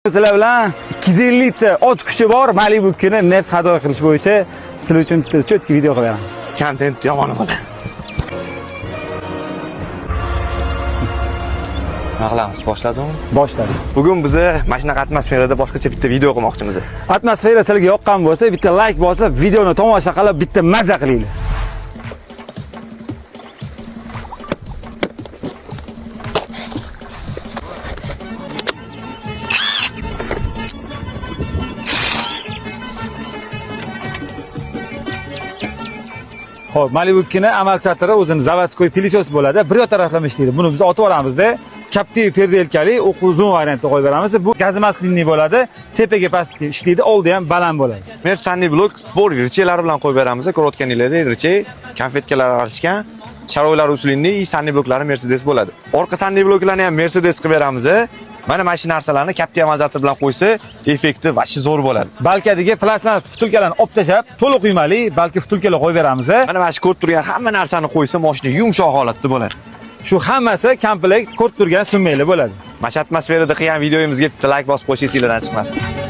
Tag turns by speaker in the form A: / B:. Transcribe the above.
A: Sizlar bilan 250 ta ot kuchi bor Malibu kuni Mercedes xaridor qilish bo'yicha sizlar uchun cho'tki video qilib beramiz.
B: Kontent yomon bo'ladi. Naqlamiz boshladimi?
A: Boshladik.
B: Bugun biz mashinaqa atmosferada boshqacha bitta video qilmoqchimiz.
A: Atmosfera sizlarga yoqqan bo'lsa, bitta like bosib, videoni tomosha qilib, bitta mazza qilinglar. Xo'p, Malibu kuni amal satiri o'zini zavodskoy pilisos bo'ladi. Bir yoq taraflama ishlaydi. Buni biz otib olamizda, Captiv perdelkali uzun variantda qo'yib beramiz. Bu gazmaslinli bo'ladi. Tepaga pastga ishlaydi, oldi ham baland bo'ladi.
B: Men Sunny Block sport richelar bilan qo'yib beramiz. Ko'rayotganinglardek riche, konfetkalar aralashgan, sharoylar usulli Sunny Blocklari Mercedes bo'ladi. Orqa Sunny Blocklarni ham Mercedes qilib beramiz. Mana mana shu narsalarni Captiv amalizator bilan qo'ysa, effekti vashi zo'r bo'ladi.
A: Balkadiga plastmas vtulkalarni olib tashab, to'liq uymali, balki vtulkalar qo'yib beramiz.
B: Mana mana shu ko'rib turgan hamma narsani qo'ysa, mashina yumshoq holatda bo'ladi.
A: Shu hammasi komplekt ko'rib turgan sunmayli bo'ladi.
B: Mana shu atmosferada qilgan videomizga bitta like bosib qo'yishingiz chiqmasin.